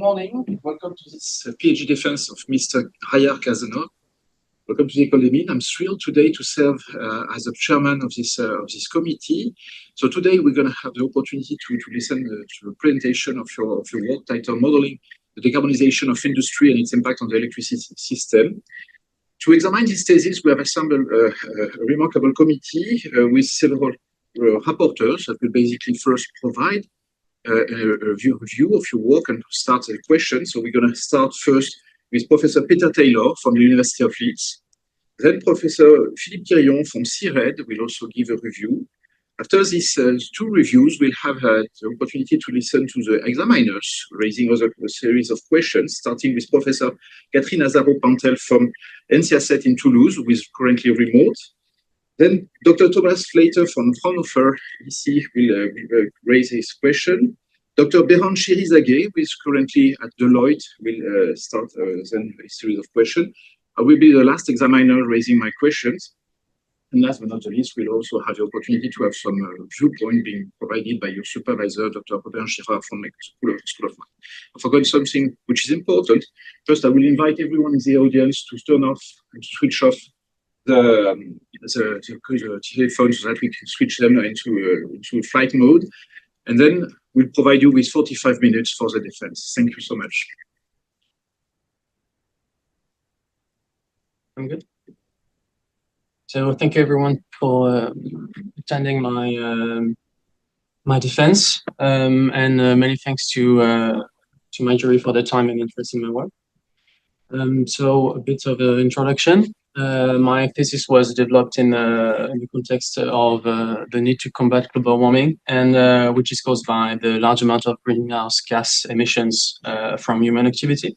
morning. Welcome to this PhD defense of Mr. Raillard Cazanove. Welcome to the École des Mines. I'm thrilled today to serve as the chairman of this committee. So today we're going to have the opportunity to listen to a presentation of your work titled Modeling the Decarbonization of Industry and its Impact on the Electricity System. To examine this thesis, we have assembled a remarkable committee with several rapporteurs that will basically first provide a view of your work and start the question. So we're going to start first with Professor Peter Taylor from the University of Leeds. Then Professor Philippe Quirion from CIRED will also give a review. After these two reviews, we'll have the opportunity to listen to the examiners raising a series of questions, starting with Professor Catherine Azaro-Pantel from NCACET in Toulouse, who is currently remote. Then Dr. Thomas Fleiter from Fraunhofer EC will raise his question. Dr. Beran Chirizage, who is currently at Deloitte, will start then a series of questions. I will be the last examiner raising my questions. And last but not the least, we'll also have the opportunity to have some viewpoint being provided by your supervisor, Dr. Robert Girard from the School of Mines. I forgot something which is important. First, I will invite everyone in the audience to turn off and to switch off the telephones so that we can switch them into flight mode. And then we'll provide you with 45 minutes for the defense. Thank you so much. I'm good. So thank you everyone for attending my defense, and many thanks to my jury for their time and interest in my work. So a bit of an introduction. My thesis was developed in the context of the need to combat global warming, and which is caused by the large amount of greenhouse gas emissions from human activity.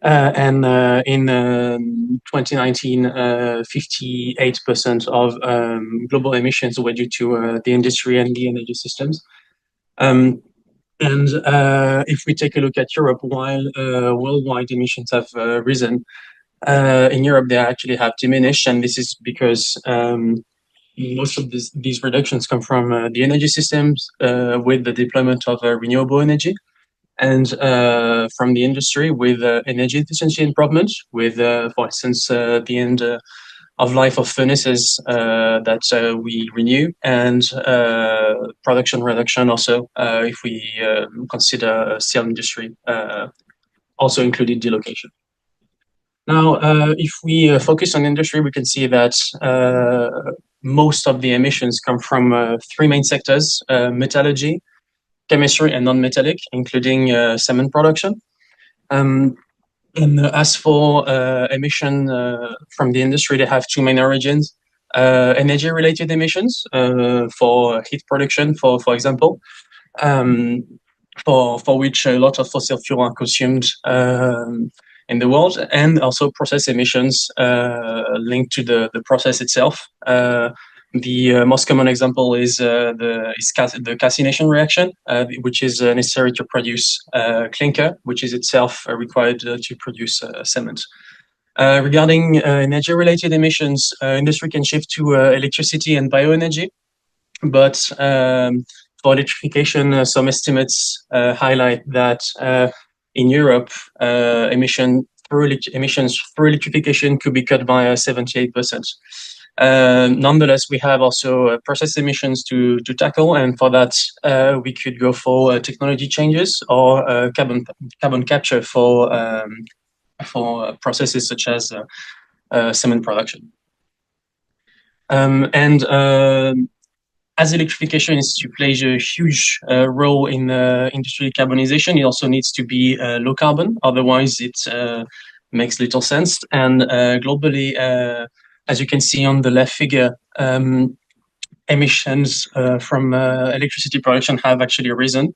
In 2019, 58% of global emissions were due to the industry and the energy systems. If we take a look at Europe, while worldwide emissions have risen, in Europe they actually have diminished, and this is because most of these reductions come from the energy systems with the deployment of renewable energy, and from the industry with energy efficiency improvement, with, for instance, the end of life of furnaces that we renew, and production reduction also, if we consider steel industry, also included delocation. Now, if we focus on industry, we can see that most of the emissions come from three main sectors: metallurgy, chemistry, and non-metallic, including cement production. And as for emission from the industry, they have two main origins: energy-related emissions for heat production, for example, for which a lot of fossil fuel are consumed in the world, and also process emissions linked to the process itself. The most common example is the calcination reaction, which is necessary to produce clinker, which is itself required to produce cement. Regarding energy-related emissions, industry can shift to electricity and bioenergy, but for electrification, some estimates highlight that in Europe, emissions through electrification could be cut by 78%. Nonetheless, we have also process emissions to tackle, and for that we could go for technology changes or carbon capture for processes such as cement production. As electrification is to play a huge role in industry decarbonization, it also needs to be low carbon. Otherwise, it makes little sense. And globally, as you can see on the left figure, emissions from electricity production have actually risen,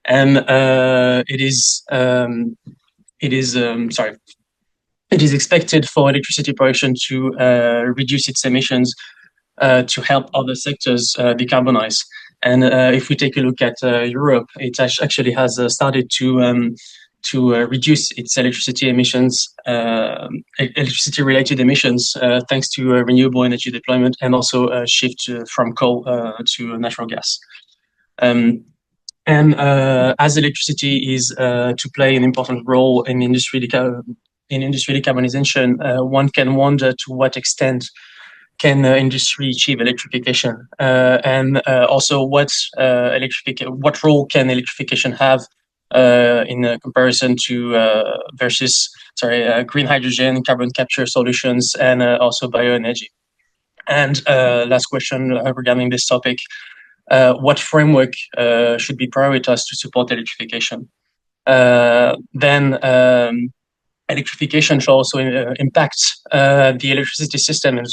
and it is expected for electricity production to reduce its emissions to help other sectors decarbonize. And if we take a look at Europe, it actually has started to reduce its electricity emissions, electricity-related emissions, thanks to renewable energy deployment, and also a shift from coal to natural gas. And as electricity is to play an important role in industry decarbonization, one can wonder to what extent can industry achieve electrification, and also what role can electrification have in comparison to versus green hydrogen, carbon capture solutions, and also bioenergy. And last question regarding this topic: what framework should be prioritized to support electrification? Then electrification should also impact the electricity system and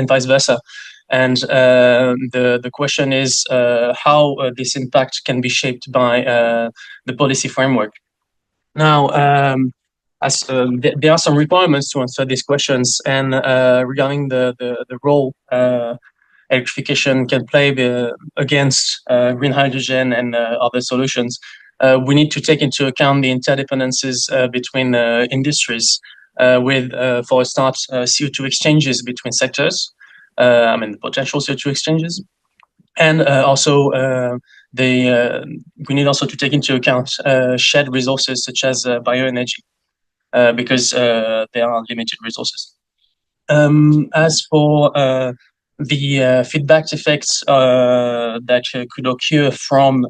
vice versa. And the question is how this impact can be shaped by the policy framework. Now, there are some requirements to answer these questions, and regarding the role electrification can play against green hydrogen and other solutions, we need to take into account the interdependencies between industries, with, for a start, CO2 exchanges between sectors, potential CO2 exchanges, and also we need also to take into account shared resources such as bioenergy, because they are limited resources. As for the feedback effects that could occur from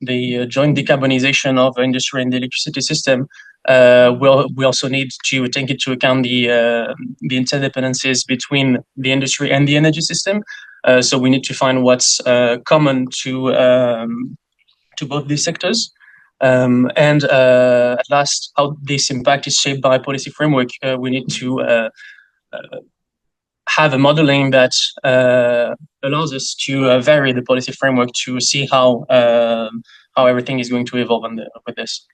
the joint decarbonization of industry and the electricity system, we also need to take into account the interdependencies between the industry and the energy system. So we need to find what's common to both these sectors. And at last, how this impact is shaped by policy framework. We need to have a modeling that allows us to vary the policy framework to see how everything is going to evolve with this.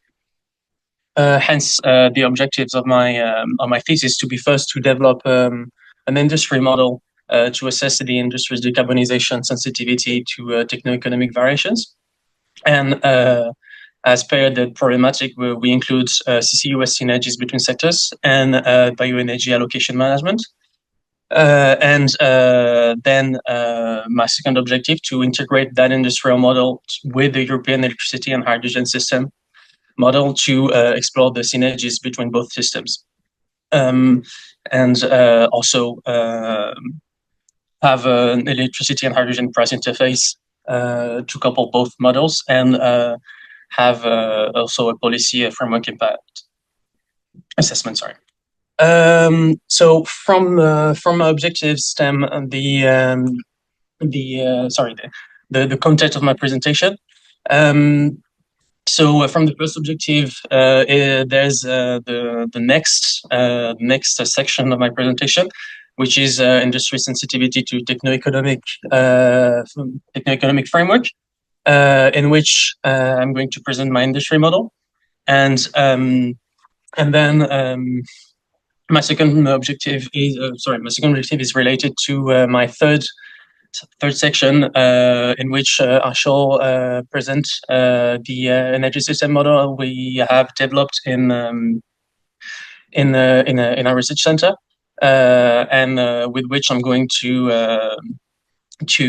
Hence, the objectives of my thesis to be first to develop an industry model to assess the industry's decarbonization sensitivity to techno-economic variations, and as per the problematic, we include CCUS synergies between sectors and bioenergy allocation management. And then my second objective to integrate that industrial model with the European electricity and hydrogen system model to explore the synergies between both systems. And also have an electricity and hydrogen price interface to couple both models, and have also a policy framework impact assessment. Sorry. So from my objectives stem the content of my presentation. So from the first objective, there's the next section of my presentation, which is industry sensitivity to techno-economic framework, in which I'm going to present my industry model, and then my second objective is related to my third section, in which I shall present the energy system model we have developed in our research center, and with which I'm going to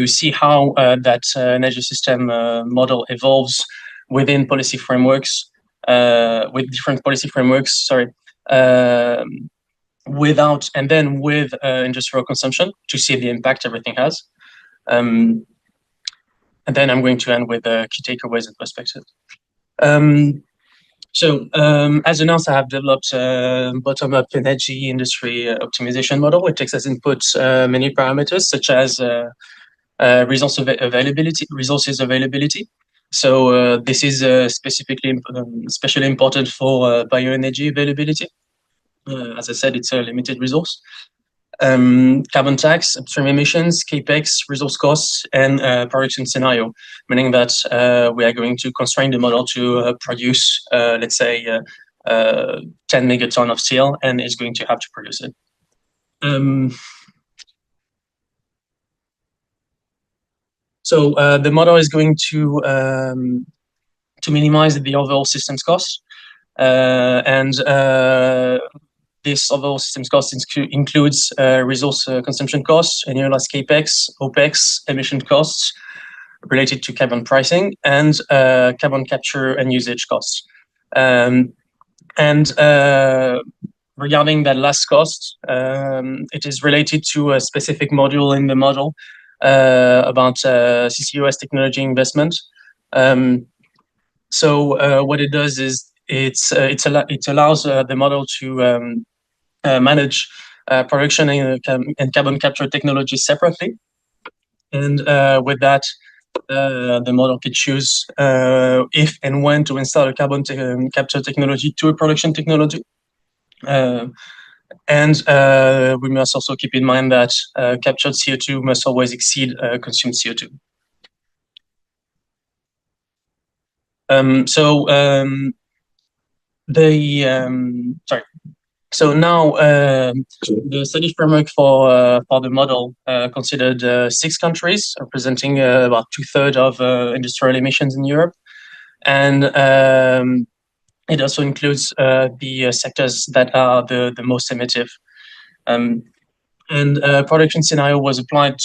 see how that energy system model evolves within policy frameworks, with different policy frameworks. Without and then with industrial consumption to see the impact everything has. And then I'm going to end with key takeaways and perspectives. As announced, I have developed a bottom-up energy industry optimization model. It takes as input many parameters such as resources availability. So this is especially important for bioenergy availability. As I said, it's a limited resource. Carbon tax, upstream emissions, capex, resource costs, and production scenario, meaning that we are going to constrain the model to produce, let's say, 10 megaton of steel, and it's going to have to produce it. So the model is going to minimize the overall systems cost, and this overall systems cost includes resource consumption costs, annualized capex, opex, emission costs, related to carbon pricing and carbon capture and usage costs. Regarding that last cost, it is related to a specific module in the model about CCUS technology investment. So what it does is it allows the model to manage production and carbon capture technology separately. And with that, the model could choose if and when to install a carbon capture technology to a production technology. And we must also keep in mind that captured CO2 must always exceed consumed CO2. So now the study framework for the model considered 6 countries, representing about 2/3 of industrial emissions in Europe, and it also includes the sectors that are the most emissive. And production scenario was applied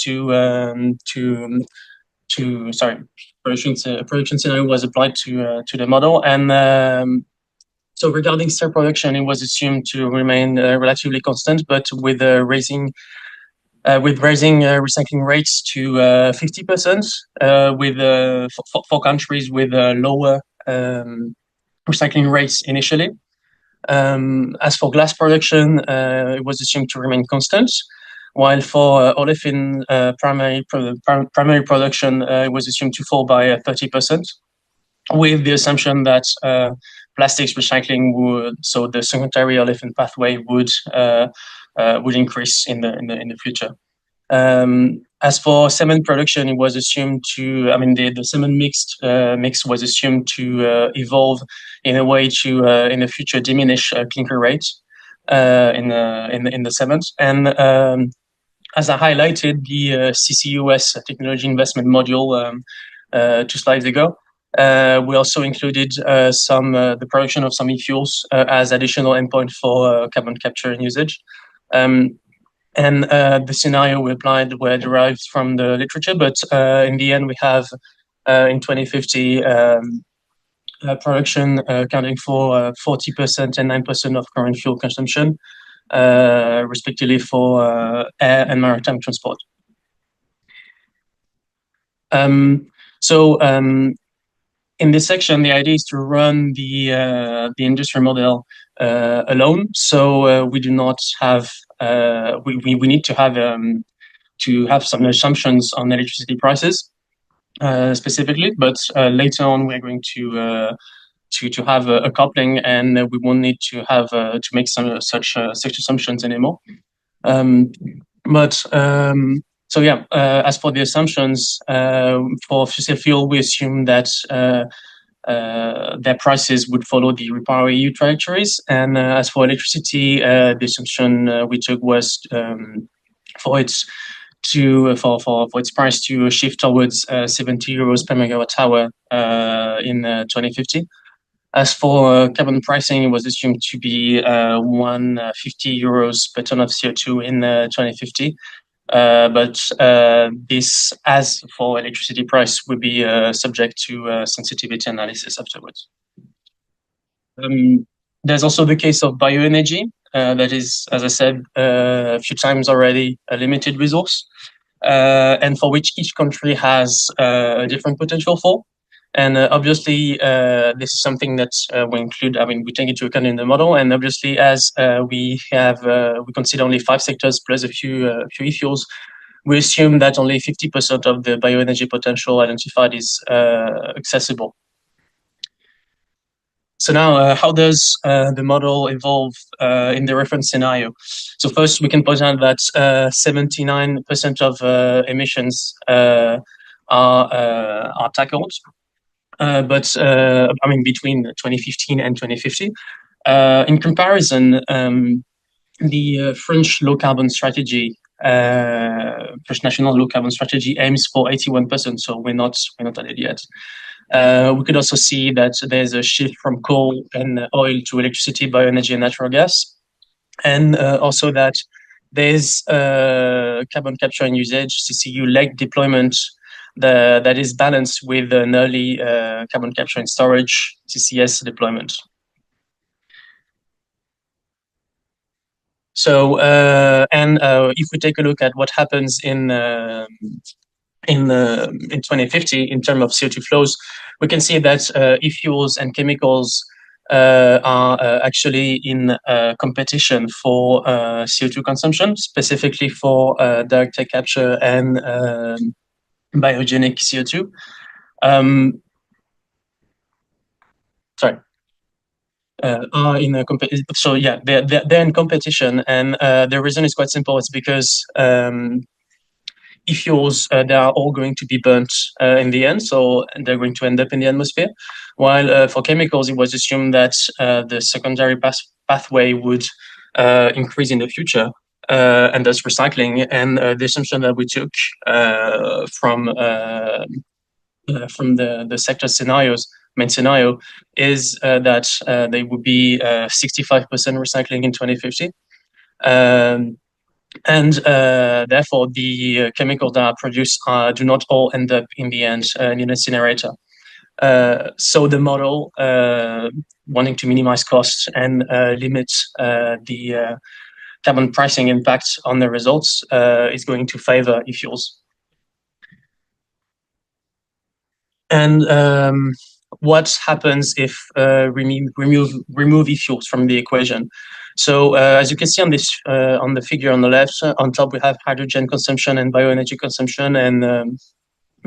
production scenario was applied to the model, and so regarding cell production, it was assumed to remain relatively constant, but with raising recycling rates to 50%, with for countries with lower recycling rates initially. As for glass production, it was assumed to remain constant, while for olefin primary production, it was assumed to fall by 30%, with the assumption that plastics recycling so the secondary olefin pathway would increase in the future. As for cement production, it was assumed to, the cement mix was assumed to evolve in a way to in the future diminish clinker rates in the cement. And as I highlighted, the CCUS technology investment module 2 slides ago, we also included the production of some e-fuels as additional endpoint for carbon capture and usage. And the scenario we applied were derived from the literature, but in the end we have in 2050 production accounting for 40% and 9% of current fuel consumption, respectively for air and maritime transport. In this section, the idea is to run the industry model alone. So we do not have we need to have some assumptions on electricity prices specifically, but later on we're going to have a coupling, and we won't need to have to make such assumptions anymore. So yeah, as for the assumptions, for fossil fuel, we assume that their prices would follow the REPowerEU trajectories. And as for electricity, the assumption we took was for its price to shift towards 70 euros per megawatt hour in 2050. As for carbon pricing, it was assumed to be 150 euros per ton of CO2 in 2050. But this, as for electricity price, would be subject to sensitivity analysis afterwards. There's also the case of bioenergy, that is, as I said a few times already, a limited resource, and for which each country has a different potential for. And obviously, this is something that we include. We take into account in the model. And obviously, as we consider only 5 sectors plus a few e-fuels, we assume that only 50% of the bioenergy potential identified is accessible. So now, how does the model evolve in the reference scenario? So first, we can point out that 79% of emissions are tackled. But between 2015 and 2050. In comparison, the French low carbon strategy, French national low carbon strategy aims for 81%. So we're not at it yet. We could also see that there's a shift from coal and oil to electricity, bioenergy, and natural gas, and also that there's carbon capture and usage (CCU) leg deployment that is balanced with an early carbon capture and storage CCS deployment. So, if we take a look at what happens in 2050 in terms of CO2 flows, we can see that e-fuels and chemicals are actually in competition for CO2 consumption, specifically for direct air capture and biogenic CO2. Sorry. Are in a so yeah, they're in competition, and the reason is quite simple. It's because e-fuels, they are all going to be burnt in the end, so they're going to end up in the atmosphere. While for chemicals, it was assumed that the secondary pathway would increase in the future, and thus recycling. And the assumption that we took from the sector scenarios, main scenario, is that they would be 65% recycling in 2050. And therefore, the chemicals that are produced do not all end up in the end in an incinerator. So the model, wanting to minimize costs and limit the carbon pricing impact on the results, is going to favor e-fuels. And what happens if remove e-fuels from the equation? So as you can see on this on the figure on the left, on top we have hydrogen consumption and bioenergy consumption, and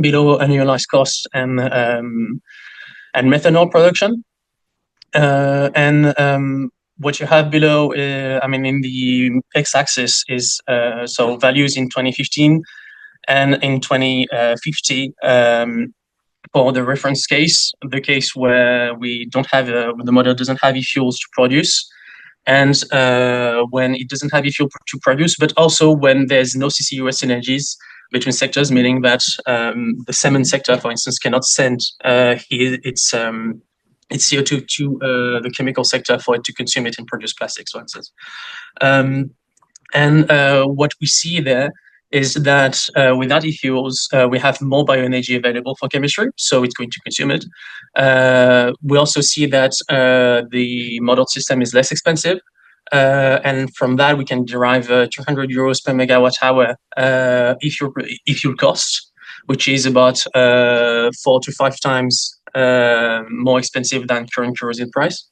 below annualized costs and methanol production. What you have below, I mean, in the x-axis is so values in 2015 and in 2050. For the reference case, the case where we don't have the model doesn't have e-fuels to produce, and when it doesn't have e-fuel to produce, but also when there's no CCUS synergies between sectors, meaning that the cement sector, for instance, cannot send its CO2 to the chemical sector for it to consume it and produce plastics, for instance. What we see there is that without e-fuels, we have more bioenergy available for chemistry, so it's going to consume it. We also see that the modeled system is less expensive, and from that we can derive 200 euros per megawatt hour e-fuel cost, which is about 4 to 5 times more expensive than current kerosene price,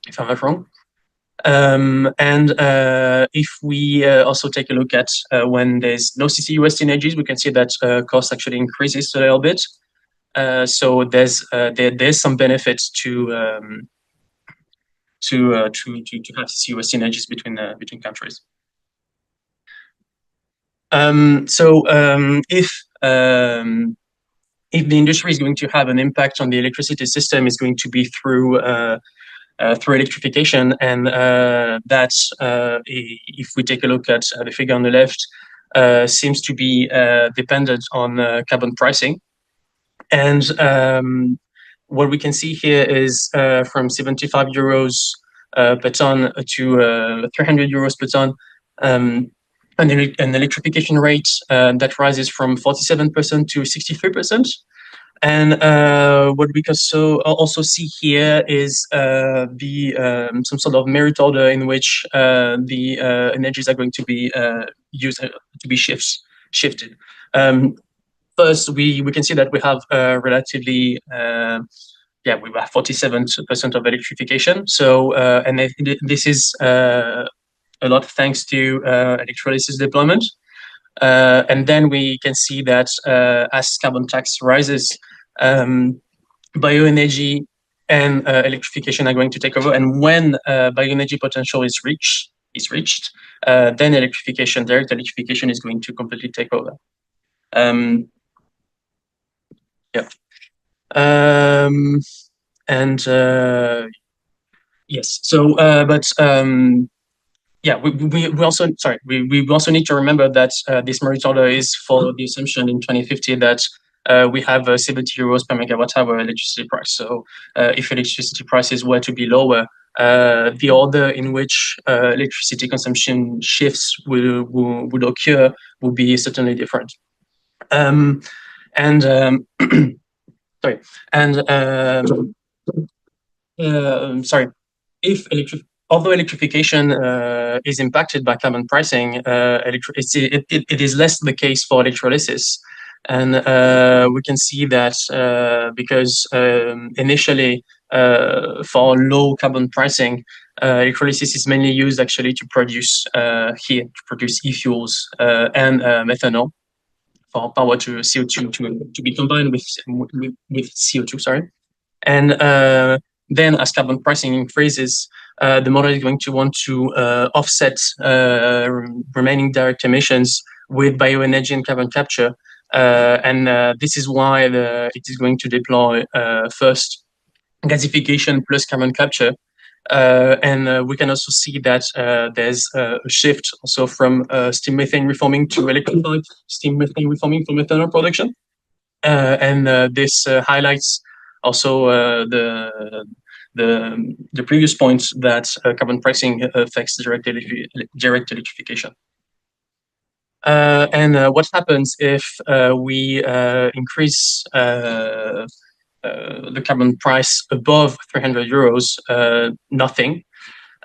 if I'm not wrong. If we also take a look at when there's no CCUS synergies, we can see that cost actually increases a little bit. So there's some benefits to have CCUS synergies between countries. If the industry is going to have an impact on the electricity system, is going to be through electrification, and that's if we take a look at the figure on the left, seems to be dependent on carbon pricing. And what we can see here is from 75 euros per ton to 300 euros per ton, an electrification rate that rises from 47% to 63%. And what we can also see here is some sort of merit order in which the energies are going to be used to be shifted. First, we can see that we have relatively we have 47% of electrification. So and this is a lot thanks to electrolysis deployment. And then we can see that as carbon tax rises, bioenergy and electrification are going to take over. And when bioenergy potential is reached, then direct electrification is going to completely take over. Yes. So, we also need to remember that this merit order is for the assumption in 2050 that we have 70 euros per megawatt hour electricity price. So if electricity prices were to be lower, the order in which electricity consumption shifts would occur would be certainly different. And sorry, and sorry, although electrification is impacted by carbon pricing, it is less the case for electrolysis. And we can see that because initially for low carbon pricing, electrolysis is mainly used actually to produce e-fuels and methanol for power to CO2 to be combined with CO2. Sorry, and then as carbon pricing increases, the model is going to want to offset remaining direct emissions with bioenergy and carbon capture. And this is why it is going to deploy first gasification plus carbon capture. And we can also see that there's a shift also from steam methane reforming to electrified steam methane reforming for methanol production. And this highlights also the previous points that carbon pricing affects direct electrification. And what happens if we increase the carbon price above 300 euros? Nothing.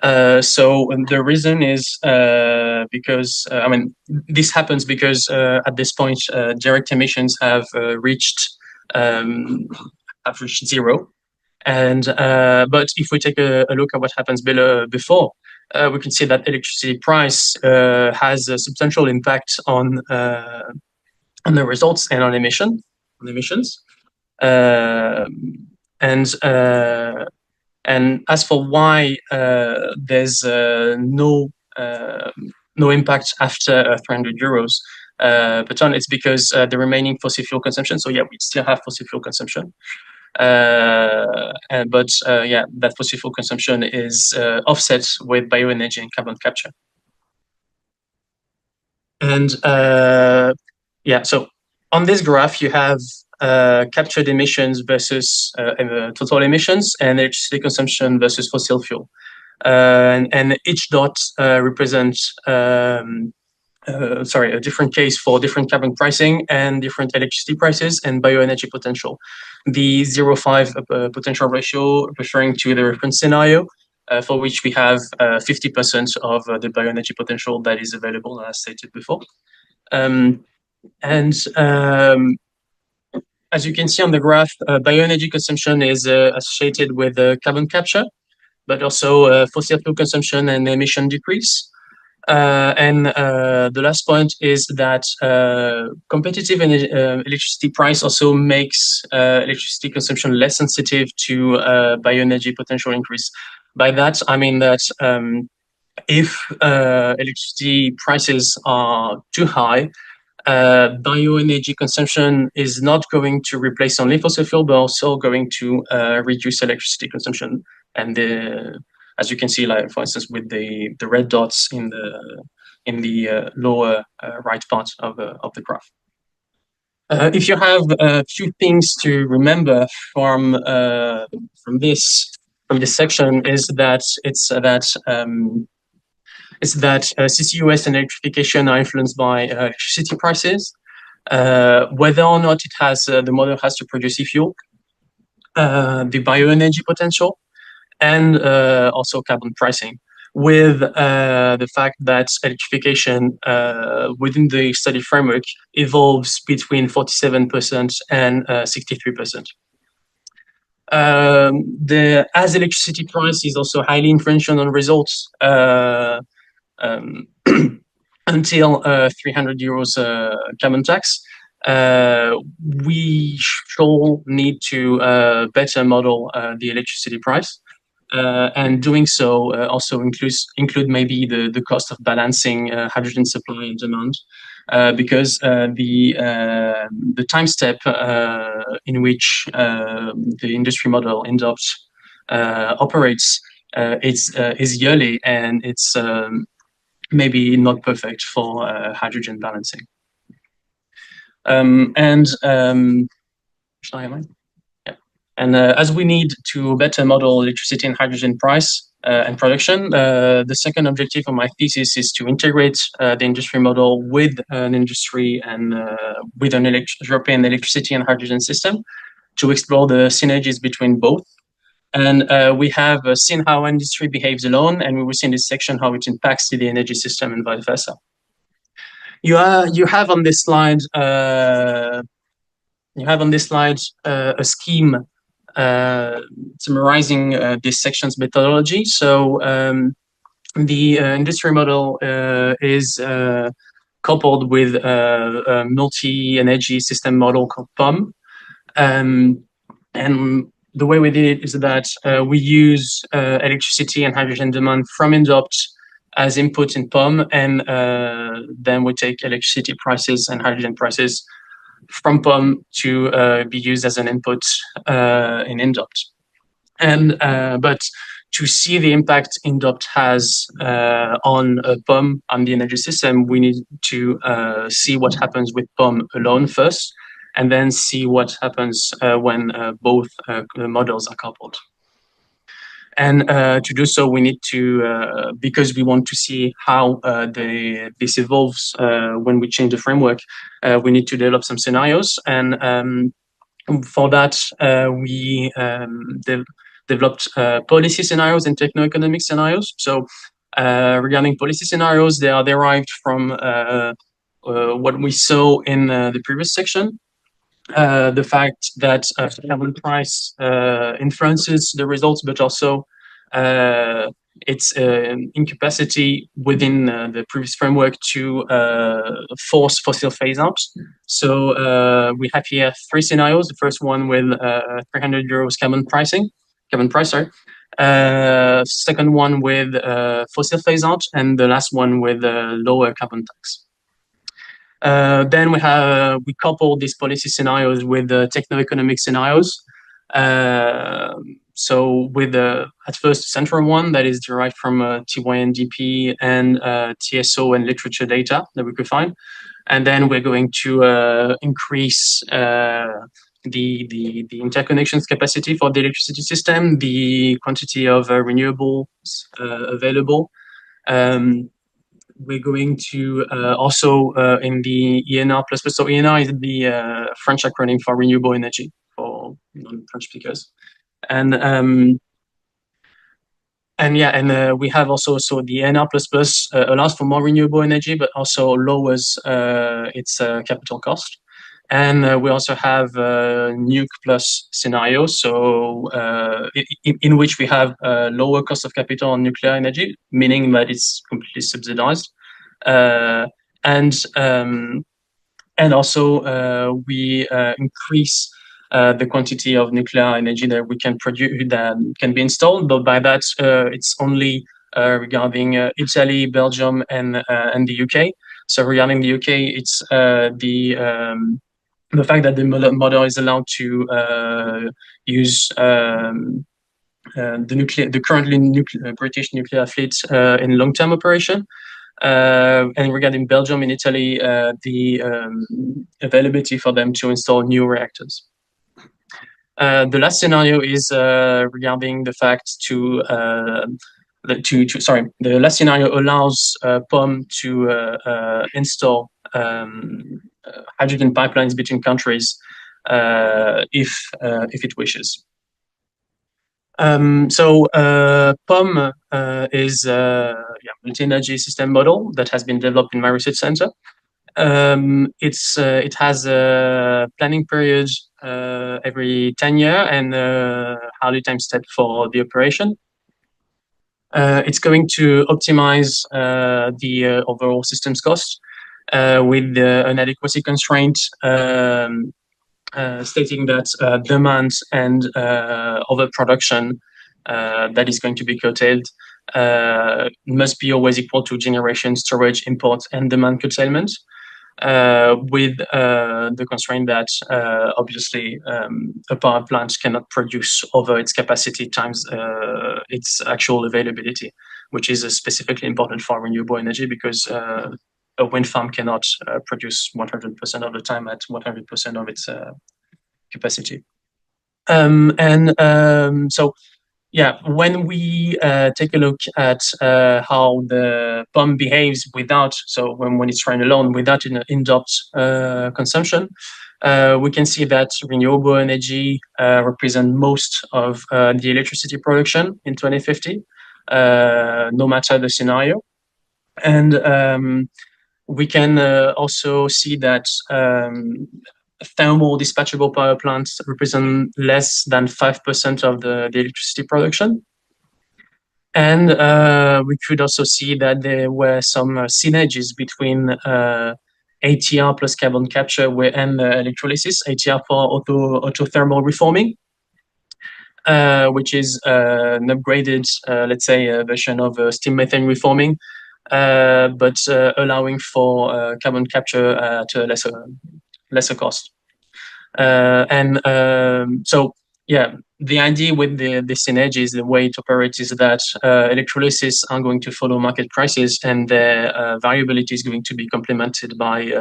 So the reason is because, I mean, this happens because at this point, direct emissions have reached zero. And but if we take a look at what happens before, we can see that electricity price has a substantial impact on the results and on emissions. And as for why there's no impact after 300 euros per ton, it's because the remaining fossil fuel consumption. So yeah, we still have fossil fuel consumption. But that fossil fuel consumption is offset with bioenergy and carbon capture. And so on this graph, you have captured emissions versus total emissions and electricity consumption versus fossil fuel. And each dot represents a different case for different carbon pricing and different electricity prices and bioenergy potential. The 0.5 potential ratio referring to the reference scenario, for which we have 50% of the bioenergy potential that is available, as stated before. As you can see on the graph, bioenergy consumption is associated with carbon capture, but also fossil fuel consumption and emission decrease. And the last point is that competitive electricity price also makes electricity consumption less sensitive to bioenergy potential increase. By that, I mean that if electricity prices are too high, bioenergy consumption is not going to replace only fossil fuel, but also going to reduce electricity consumption. And as you can see, like for instance, with the red dots in the lower right part of the graph. If you have a few things to remember from this section, is that CCUS and electrification are influenced by electricity prices, whether or not it has the model has to produce e-fuel, the bioenergy potential, and also carbon pricing, with the fact that electrification within the study framework evolves between 47% and 63%. As electricity price is also highly influential on results, until 300 euros carbon tax, we shall need to better model the electricity price. And doing so also include maybe the cost of balancing hydrogen supply and demand, because the time step in which the industry model operates is yearly, and it's maybe not perfect for hydrogen balancing. And as we need to better model electricity and hydrogen price, and production. The second objective of my thesis is to integrate the industry model with an industry and with an European electricity and hydrogen system to explore the synergies between both. And we have seen how industry behaves alone, and we will see in this section how it impacts the energy system and vice versa. You have on this slide a scheme summarizing this section's methodology. So the industry model is coupled with a multi-energy system model called POM. And the way we did it is that we use electricity and hydrogen demand from INDOPT as input in POM, and then we take electricity prices and hydrogen prices from POM to be used as an input in INDOPT. And but to see the impact INDOPT has on POM on the energy system, we need to see what happens with POM alone first, and then see what happens when both models are coupled. And to do so, we need to, because we want to see how this evolves when we change the framework, we need to develop some scenarios. And for that, we developed policy scenarios and techno-economic scenarios. So regarding policy scenarios, they are derived from what we saw in the previous section. The fact that carbon price influences the results, but also its incapacity within the previous framework to force fossil phase out. So we have here three scenarios. The first one with 300 euros carbon price. Second one with fossil phase out, and the last one with lower carbon tax. Then we couple these policy scenarios with the techno-economic scenarios. So with at first central one that is derived from TYNDP and TSO and literature data that we could find, and then we're going to increase the interconnections capacity for the electricity system, the quantity of renewables available. We're going to also in the ENR++. So ENR is the French acronym for renewable energy for non-French speakers. And we have also, so the ENR++ allows for more renewable energy, but also lowers its capital cost. And we also have nuke plus scenarios, so in which we have lower cost of capital on nuclear energy, meaning that it's completely subsidized, and also we increase the quantity of nuclear energy that we can produce, that can be installed. But by that, it's only regarding Italy, Belgium, and the UK. So regarding the UK, it's the fact that the model is allowed to use the currently British nuclear fleet in long-term operation. And regarding Belgium and Italy, the availability for them to install new reactors. The last scenario is regarding the fact the last scenario allows POM to install hydrogen pipelines between countries if it wishes. So POM is a multi-energy system model that has been developed in my research center. It has a planning period every 10 years and hourly time step for the operation. It's going to optimize the overall systems cost with an adequacy constraint stating that demand and overproduction that is going to be curtailed must be always equal to generation, storage, import, and demand curtailment, with the constraint that obviously a power plant cannot produce over its capacity times its actual availability, which is specifically important for renewable energy because a wind farm cannot produce 100% of the time at 100% of its capacity. So yeah, when we take a look at how the pump behaves without, so when it's run alone without an in-depth consumption, we can see that renewable energy represent most of the electricity production in 2050, no matter the scenario. And we can also see that thermal dispatchable power plants represent less than 5% of the electricity production. And we could also see that there were some synergies between ATR plus carbon capture and electrolysis, ATR for autothermal reforming, which is an upgraded, let's say, version of steam methane reforming, but allowing for carbon capture at a lesser cost. So, yeah, the idea with the synergies, the way it operates is that electrolysis are going to follow market prices, and their variability is going to be complemented by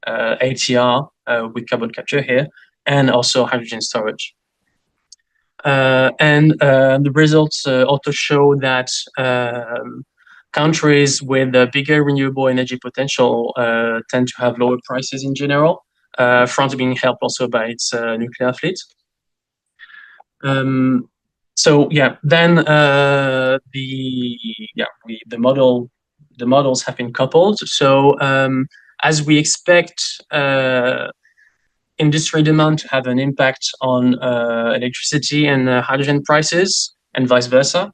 ATR with carbon capture here, and also hydrogen storage. The results also show that countries with a bigger renewable energy potential tend to have lower prices in general. France being helped also by its nuclear fleet. So yeah, then the models have been coupled. So as we expect industry demand to have an impact on electricity and hydrogen prices, and vice versa,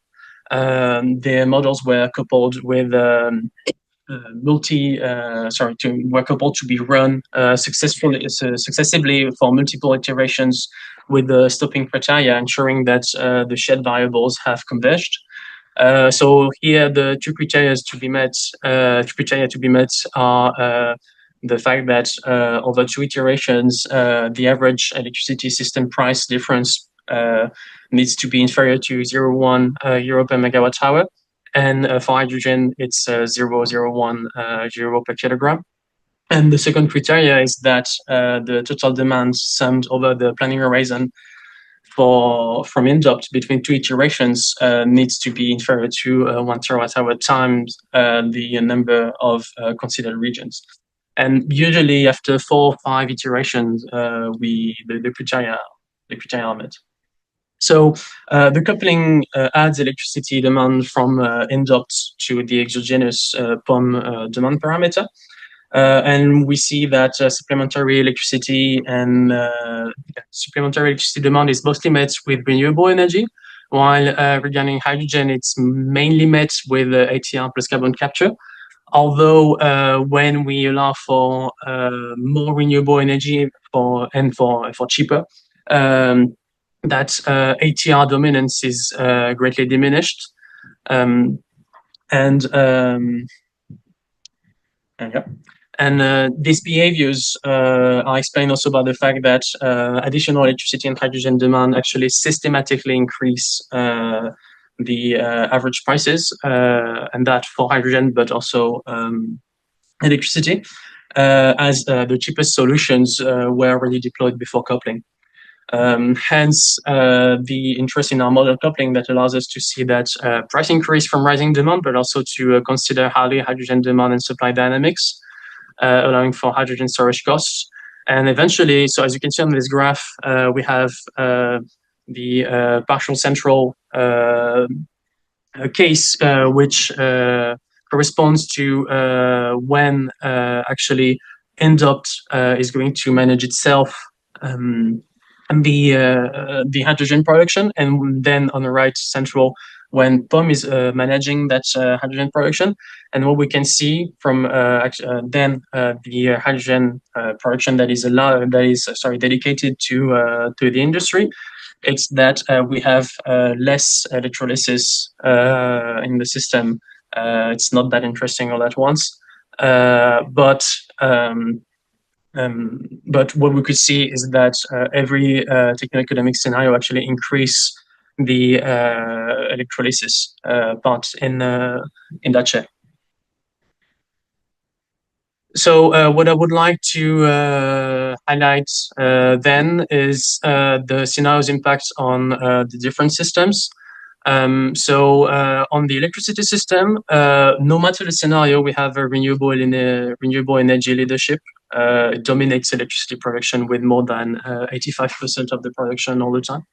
the models were coupled with were coupled to be run successively for multiple iterations with the stopping criteria, ensuring that the shared variables have converged. So here, the two criteria to be met are the fact that over two iterations, the average electricity system price difference needs to be inferior to 0.1 euro per megawatt hour. And for hydrogen, it's 0.001 euro per kilogram. And the second criteria is that the total demand summed over the planning horizon from in-depth between two iterations needs to be inferior to 1 terawatt hour times the number of considered regions. And usually after 4 or 5 iterations, the criteria are met. So the coupling adds electricity demand from in-depth to the exogenous POM demand parameter. And we see that supplementary electricity demand is mostly met with renewable energy, while regarding hydrogen, it's mainly met with ATR plus carbon capture. Although when we allow for more renewable energy for cheaper, that ATR dominance is greatly diminished. These behaviors are explained also by the fact that additional electricity and hydrogen demand actually systematically increase the average prices, and that for hydrogen, but also electricity, as the cheapest solutions were already deployed before coupling. Hence, the interest in our model coupling that allows us to see that price increase from rising demand, but also to consider highly hydrogen demand and supply dynamics, allowing for hydrogen storage costs. And eventually, so as you can see on this graph, we have the partial central case, which corresponds to when actually in-depth is going to manage itself and the hydrogen production, and then on the right central when POM is managing that hydrogen production. And what we can see from then the hydrogen production that is dedicated to the industry, it's that we have less electrolysis in the system. It's not that interesting all at once, but what we could see is that every techno-economic scenario actually increase the electrolysis part in that share. So what I would like to highlight then is the scenario's impact on the different systems. On the electricity system, no matter the scenario, we have a renewable energy leadership. It dominates electricity production with more than 85% of the production all the time.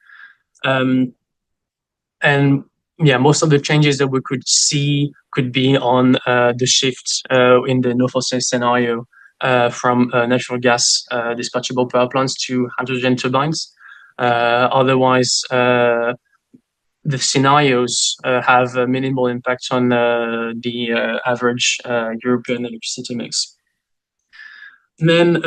And yeah, most of the changes that we could see could be on the shift in the no fossil scenario from natural gas dispatchable power plants to hydrogen turbines. Otherwise, the scenarios have a minimal impact on the average European electricity mix. And then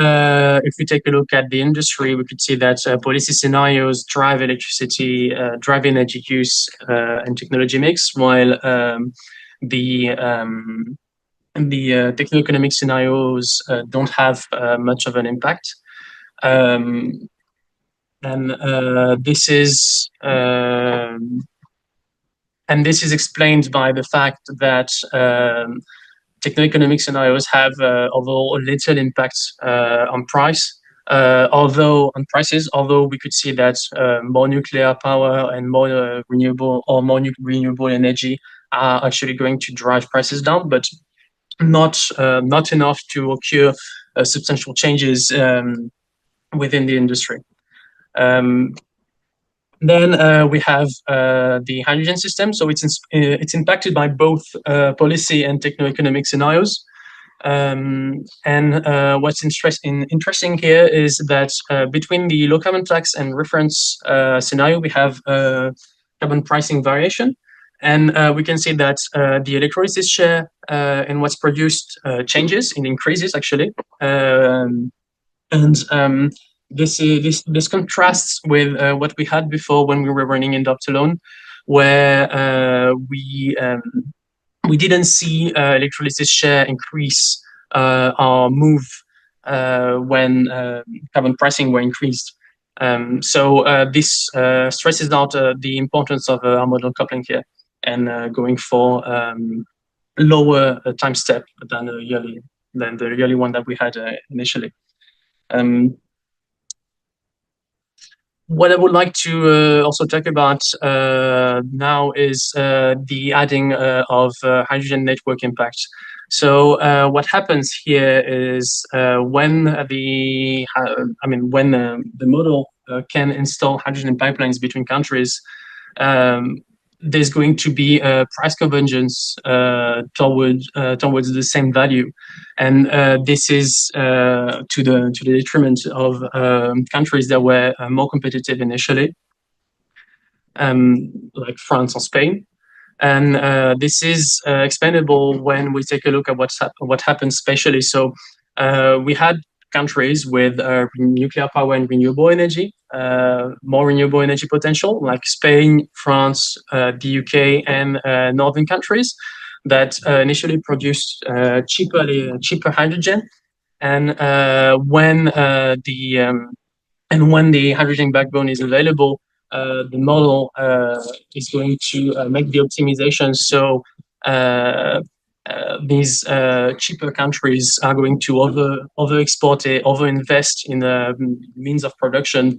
if we take a look at the industry, we could see that policy scenarios drive electricity, drive energy use and technology mix, while the techno-economic scenarios don't have much of an impact. And this is explained by the fact that techno-economic scenarios have overall little impact on price, although we could see that more nuclear power and more renewable energy are actually going to drive prices down, but not enough to occur substantial changes within the industry. Then we have the hydrogen system. So it's impacted by both policy and techno-economic scenarios. What's interesting here is that between the low carbon tax and reference scenario, we have carbon pricing variation. And we can see that the electrolysis share in what's produced changes, it increases actually. This contrasts with what we had before when we were running in Duct alone, where we didn't see electrolysis share increase or move when carbon pricing were increased. This stresses out the importance of our model coupling here and going for lower time step than the yearly one that we had initially. What I would like to also talk about now is the adding of hydrogen network impact. So what happens here is when the model can install hydrogen pipelines between countries, there's going to be a price convergence towards the same value, and this is to the detriment of countries that were more competitive initially, like France or Spain. And this is expandable when we take a look at what happens spatially. So we had countries with nuclear power and renewable energy, more renewable energy potential, like Spain, France, the UK, and northern countries that initially produced cheaper hydrogen. And when the hydrogen backbone is available, the model is going to make the optimization. So these cheaper countries are going to overinvest in the means of production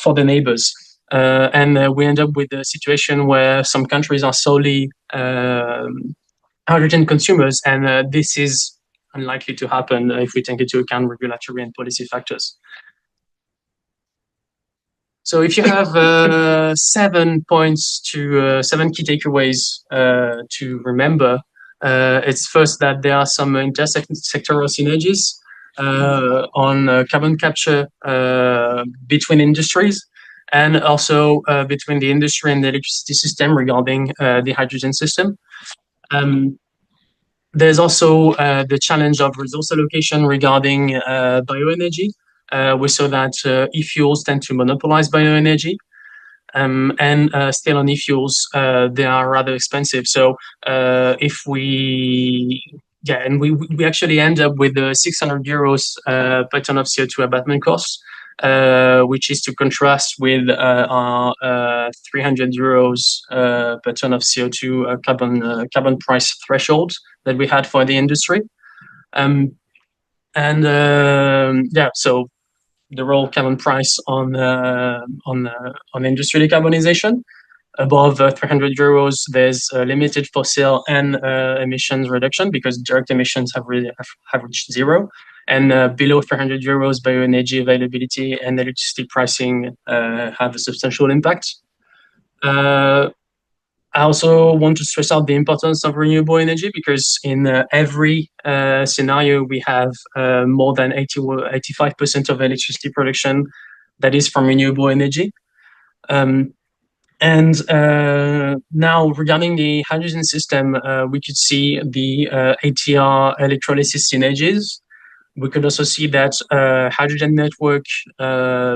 for the neighbors, and we end up with a situation where some countries are solely hydrogen consumers, and this is unlikely to happen if we take into account regulatory and policy factors. So if you have 7 points to 7 key takeaways to remember, it's first that there are some intersectoral synergies on carbon capture between industries, and also between the industry and the electricity system regarding the hydrogen system. There's also the challenge of resource allocation regarding bioenergy. We saw that e-fuels tend to monopolize bioenergy, and still on e-fuels, they are rather expensive. So if we actually end up with 600 euros per ton of CO2 abatement costs, which is to contrast with our 300 euros per ton of CO2 carbon price threshold that we had for the industry. So the real carbon price on industry decarbonization. Above 300 euros, there's limited fossil and emissions reduction because direct emissions have reached zero. And below 300 euros, bioenergy availability and electricity pricing have a substantial impact. I also want to stress out the importance of renewable energy because in every scenario, we have more than 85% of electricity production that is from renewable energy. Now, regarding the hydrogen system, we could see the ATR electrolysis synergies. We could also see that hydrogen network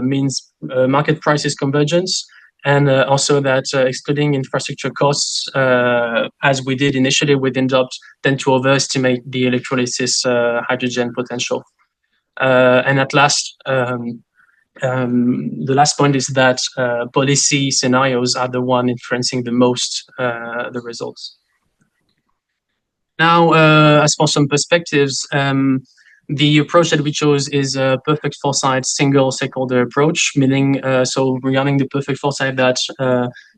means market prices convergence, and also that excluding infrastructure costs, as we did initially with INDOPT, tend to overestimate the electrolysis hydrogen potential. And at last, the last point is that policy scenarios are the one influencing the most the results. Now, as for some perspectives, the approach that we chose is a perfect foresight single stakeholder approach, meaning so regarding the perfect foresight that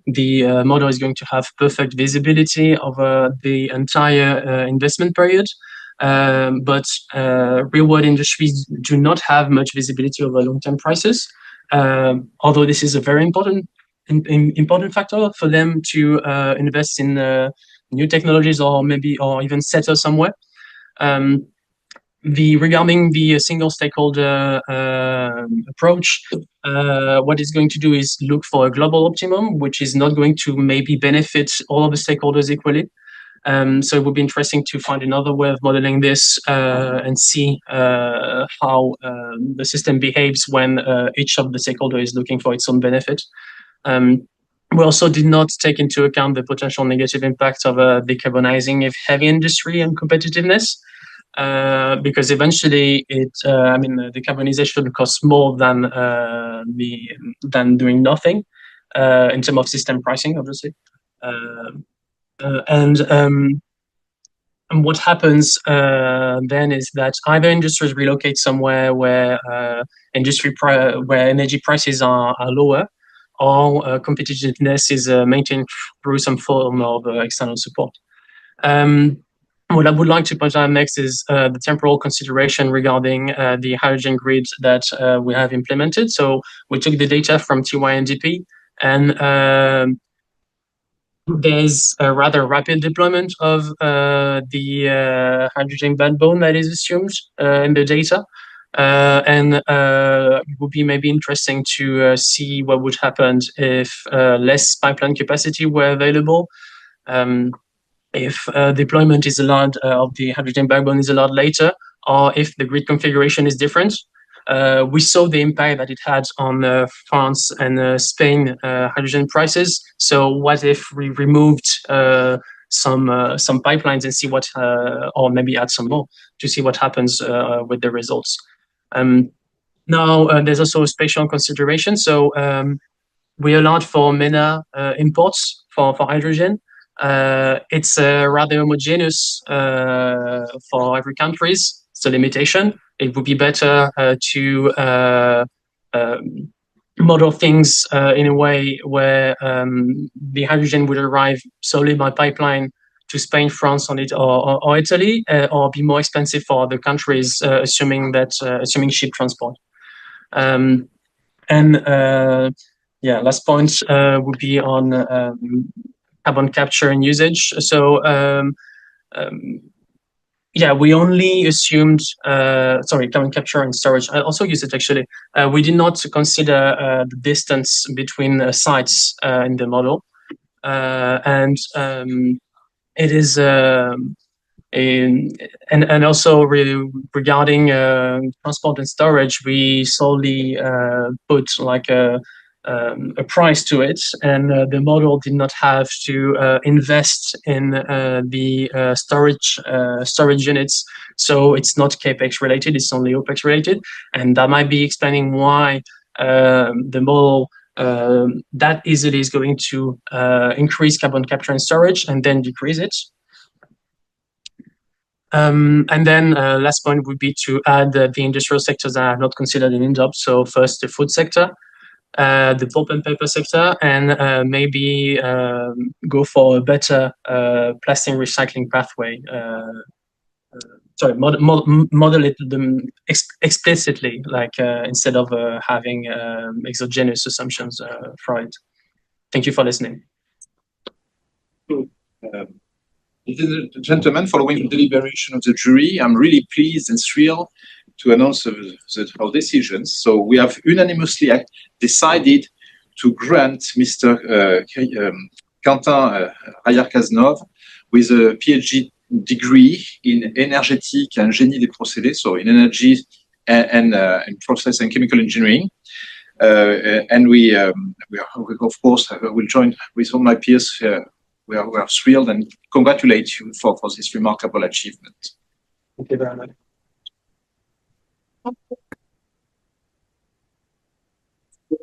the model is going to have perfect visibility over the entire investment period. But real-world industries do not have much visibility over long-term prices, although this is a very important factor for them to invest in new technologies or even settle somewhere. Regarding the single stakeholder approach, what it's going to do is look for a global optimum, which is not going to maybe benefit all of the stakeholders equally. So it would be interesting to find another way of modeling this and see how the system behaves when each of the stakeholders is looking for its own benefit. We also did not take into account the potential negative impact of decarbonizing of heavy industry and competitiveness, because eventually decarbonization costs more than doing nothing in terms of system pricing, obviously. And what happens then is that either industries relocate somewhere where where energy prices are lower, or competitiveness is maintained through some form of external support. What I would like to point out next is the temporal consideration regarding the hydrogen grid that we have implemented. So we took the data from TYNDP, and there's a rather rapid deployment of the hydrogen backbone that is assumed in the data. And it would be maybe interesting to see what would happen if less pipeline capacity were available. If deployment is allowed of the hydrogen backbone is allowed later, or if the grid configuration is different. We saw the impact that it had on France and Spain hydrogen prices. So what if we removed some pipelines and see what, or maybe add some more to see what happens with the results. Now, there's also a spatial consideration. So we allowed for MENA imports for hydrogen. It's rather homogeneous for every countries. It's a limitation. It would be better to model things in a way where the hydrogen would arrive solely by pipeline to Spain, France, or Italy, or be more expensive for other countries, assuming ship transport. Last point would be on carbon capture and usage. So we only assumed, carbon capture and storage. I also use it actually. We did not consider the distance between sites in the model. It is, and also regarding transport and storage, we solely put like a price to it, and the model did not have to invest in the storage units, so it's not capex related, it's only opex related, and that might be explaining why the model that easily is going to increase carbon capture and storage and then decrease it. And then last point would be to add the industrial sectors that are not considered in INDOP. So first, the food sector, the pulp and paper sector, and maybe go for a better plastic recycling pathway. Model it explicitly, like instead of having exogenous assumptions from it. Thank you for listening. Ladies and gentlemen, following the deliberation of the jury, I'm really pleased and thrilled to announce our decisions. So we have unanimously decided to grant Mr. Quentin Raillard Cazanove with a PhD degree in energetic and génie des procédés, so in energy and process and chemical engineering. And we are, of course, will join with all my peers. We are thrilled and congratulate you for this remarkable achievement. Thank you very much.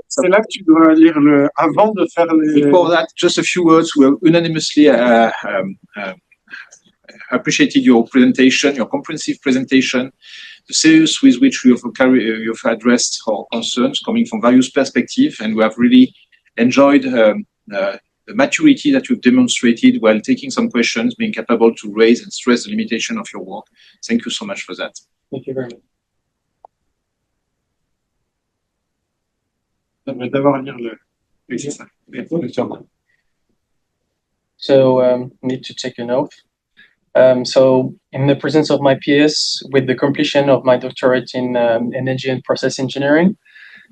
C'est là que tu dois lire avant de faire les... Before that, just a few words. We unanimously appreciated your presentation, your comprehensive presentation, the serious with which you've addressed our concerns coming from various perspectives, and we have really enjoyed the maturity that you've demonstrated while taking some questions, being capable to raise and stress the limitation of your work. Thank you so much for that. Thank you very much. So need to take an oath. So in the presence of my peers, with the completion of my doctorate in energy and process engineering,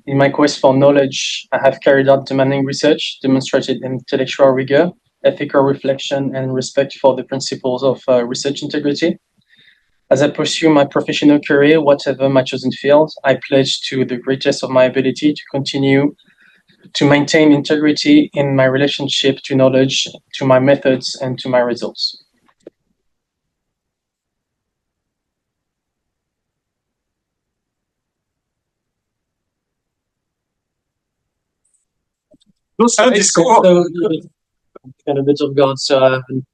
in my quest for knowledge, I have carried out demanding research, demonstrated intellectual rigor, ethical reflection, and respect for the principles of research integrity. As I pursue my professional career, whatever my chosen field, I pledge to the greatest of my ability to continue to maintain integrity in my relationship to knowledge, to my methods, and to my results. Un discours. Kind of bit of God, so I haven't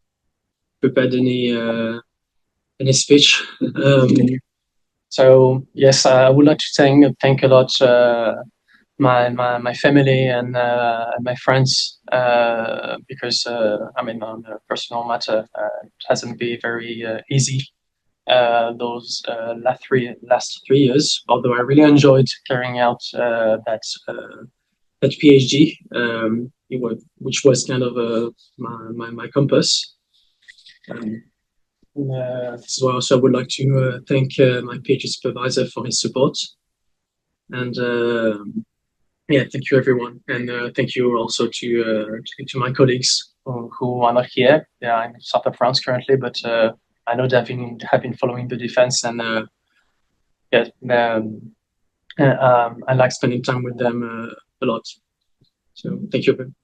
prepared any speech. So yes, I would like to thank a lot my family and my friends, because I mean, on a personal matter, it hasn't been very easy those last 3 years. Although I really enjoyed carrying out that PhD, which was kind of my compass. So also I would like to thank my PhD supervisor for his support. And yeah, thank you everyone, and thank you also to my colleagues who are not here. Yeah, I'm in south of France currently, but I know they have been following the defense, and yeah, I like spending time with them a lot. So thank you.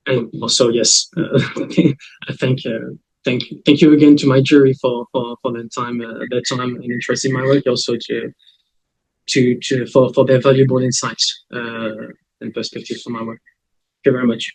And also, yes, I thank you again to my jury for their time and interest in my work. Also for their valuable insights and perspectives on my work. Thank you very much.